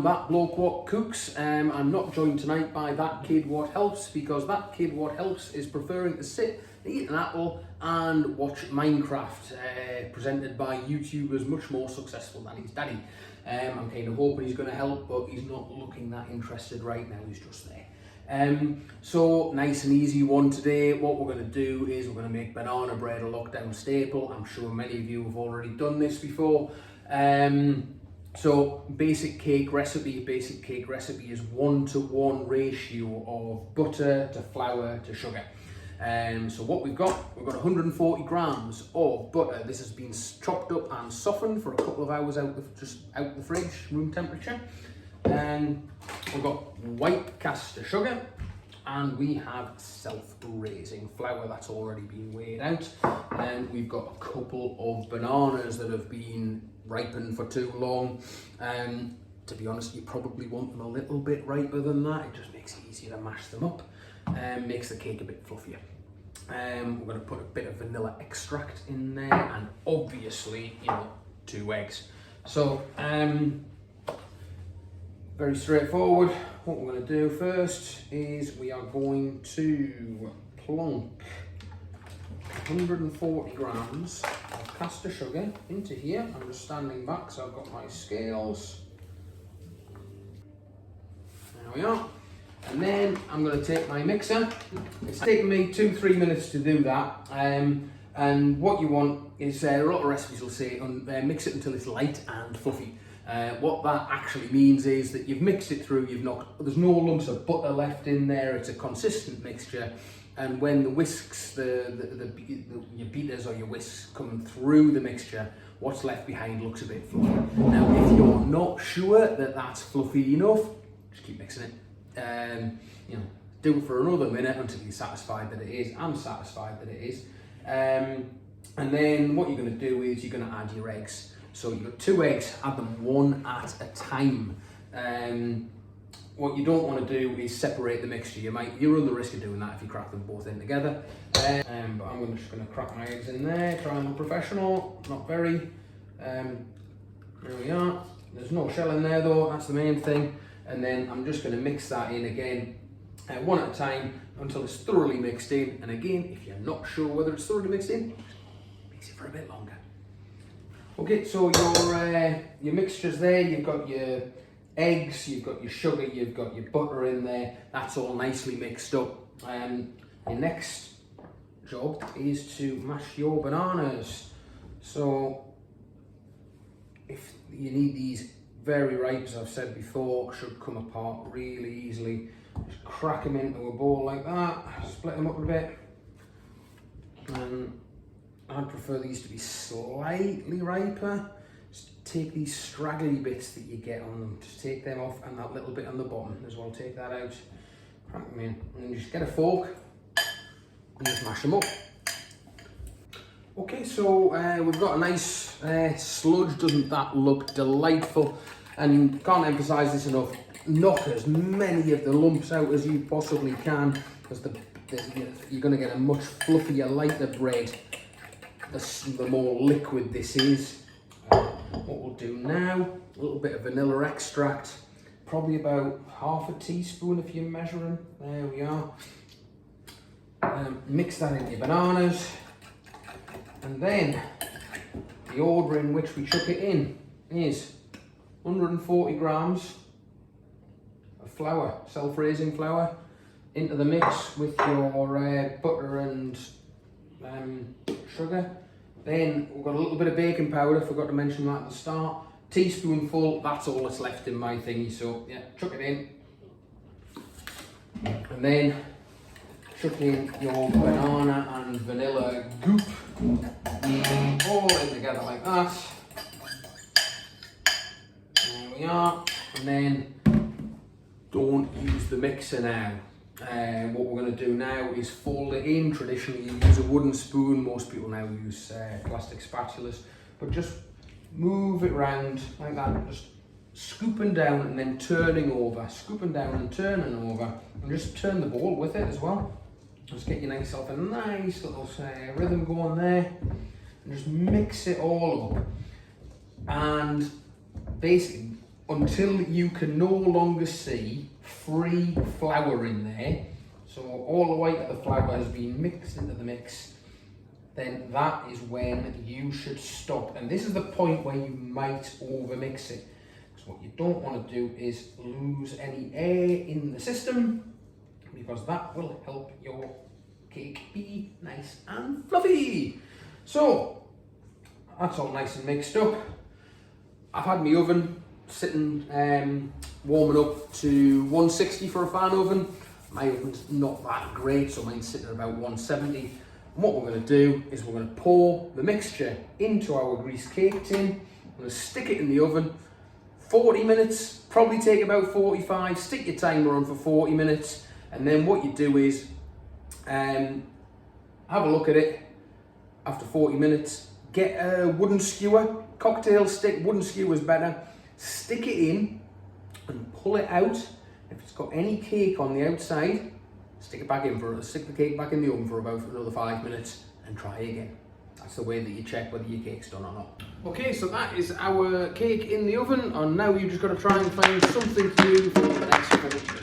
am That Bloke What Cooks. I'm not joined tonight by That Kid What Helps, because That Kid What Helps is preferring to sit, eat an apple and watch Minecraft, presented by YouTubers much more successful than his daddy. I'm kind of hoping he's going to help, but he's not looking that interested right now, he's just there. So nice and easy one today. What we're going to do is we're going to make banana bread, a lockdown staple. I'm sure many of you have already done this before. So basic cake recipe is 1-to-1 ratio of butter to flour to sugar. So what we've got 140 grams of butter. This has been chopped up and softened for a couple of hours out the fridge, room temperature. We've got white caster sugar, and we have self-raising flour that's already been weighed out. And we've got a couple of bananas that have been ripened for too long. To be honest, you probably want them a little bit riper than that. It just makes it easier to mash them up and makes the cake a bit fluffier. We're going to put a bit of vanilla extract in there, and obviously, 2 eggs. So, very straightforward. What we're going to do first is we are going to plonk 140 grams of caster sugar into here. I'm just standing back so I've got my scales. There we are. And then I'm going to take my mixer. It's taken me 2-3 minutes to do that. And what you want is, a lot of recipes will say, mix it until it's light and fluffy. What that actually means is that you've mixed it through, there's no lumps of butter left in there, it's a consistent mixture, and when the whisks, your beaters or your whisks come through the mixture, what's left behind looks a bit fluffy. Now, if you're not sure that that's fluffy enough, just keep mixing it. Do it for another minute until you're satisfied that it is. I'm satisfied that it is. And then what you're going to do is you're going to add your eggs. So you've got 2 eggs, add them one at a time. What you don't want to do is separate the mixture. You run the risk of doing that if you crack them both in together. But I'm just going to crack my eggs in there, try and look professional, not very. There we are. There's no shell in there though, that's the main thing. And then I'm just going to mix that in again, one at a time, until it's thoroughly mixed in. And again, if you're not sure whether it's thoroughly mixed in, mix it for a bit longer. Okay, so your mixture's there. You've got your eggs, you've got your sugar, you've got your butter in there. That's all nicely mixed up. Your next job is to mash your bananas. So if you need these very ripe, as I've said before, should come apart really easily. Just crack them into a bowl like that, split them up a bit. And I'd prefer these to be slightly riper. Just take these straggly bits that you get on them, just take them off, and that little bit on the bottom as well, take that out, crack them in, and then just get a fork and just mash them up. Okay, so we've got a nice sludge. Doesn't that look delightful? And can't emphasise this enough, knock as many of the lumps out as you possibly can, because you're going to get a much fluffier, lighter bread the more liquid this is. What we'll do now, a little bit of vanilla extract, probably about half a teaspoon if you're measuring. There we are. Mix that into your bananas, and then the order in which we chuck it in is 140 grams of flour, self-raising flour, into the mix with your butter and sugar. Then we've got a little bit of baking powder, forgot to mention that at the start. Teaspoonful, that's all that's left in my thingy, so yeah, chuck it in. And then chuck in your banana and vanilla goop. All in together like that. There we are. And then don't use the mixer now. What we're going to do now is fold it in. Traditionally you use a wooden spoon, most people now use plastic spatulas, but just move it round like that, just scooping down and then turning over, scooping down and turning over, and just turn the bowl with it as well. Just get yourself a nice little rhythm going there, and just mix it all up. And basically until you can no longer see free flour in there. So all the way that the flour has been mixed into the mix, then that is when you should stop. And this is the point where you might overmix it. Because what you don't want to do is lose any air in the system, because that will help your cake be nice and fluffy. So that's all nice and mixed up. I've had my oven sitting warming up to 160 for a fan oven. My oven's not that great, so mine's sitting at about 170. And what we're going to do is we're going to pour the mixture into our greased cake tin. I'm going to stick it in the oven 40 minutes, probably take about 45. Stick your timer on for 40 minutes, and then what you do is have a look at it after 40 minutes. Get a wooden skewer, cocktail stick, wooden skewer is better. Stick it in and pull it out. If it's got any cake on the outside, stick the cake back in the oven for about another 5 minutes and try again. That's the way that you check whether your cake's done or not. Okay, so that is our cake in the oven, and now you've just got to try and find something to do for the next 40 minutes.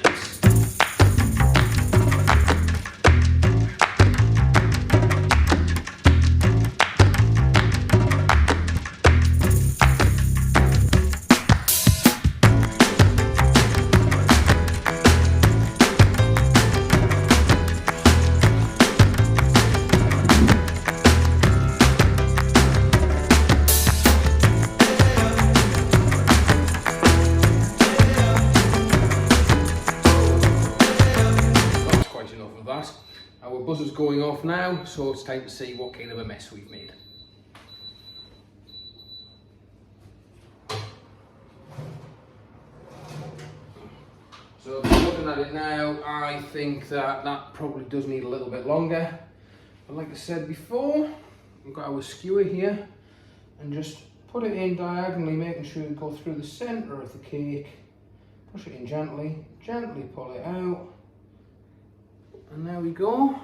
Our buzzer's going off now, so it's time to see what kind of a mess we've made. So looking at it now, I think that probably does need a little bit longer. But like I said before, we've got our skewer here, and just put it in diagonally, making sure you go through the centre of the cake. Push it in gently, gently pull it out. And there we go.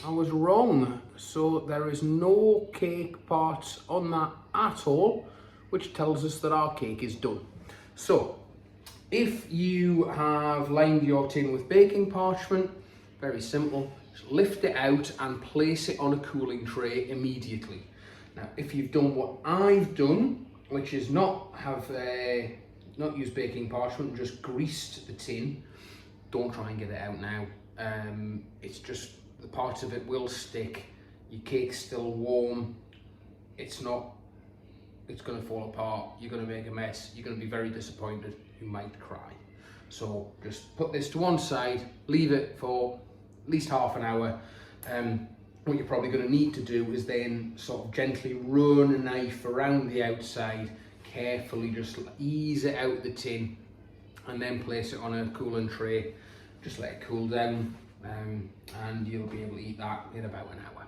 I was wrong. So there is no cake parts on that at all, which tells us that our cake is done. So if you have lined your tin with baking parchment, very simple, just lift it out and place it on a cooling tray immediately. Now, if you've done what I've done, which is not used baking parchment, just greased the tin, don't try and get it out now. It's just the parts of it will stick. Your cake's still warm. It's going to fall apart. You're going to make a mess. You're going to be very disappointed. You might cry. So just put this to one side, leave it for at least half an hour. What you're probably going to need to do is then sort of gently run a knife around the outside, carefully just ease it out of the tin, and then place it on a cooling tray. Just let it cool down, and you'll be able to eat that in about an hour.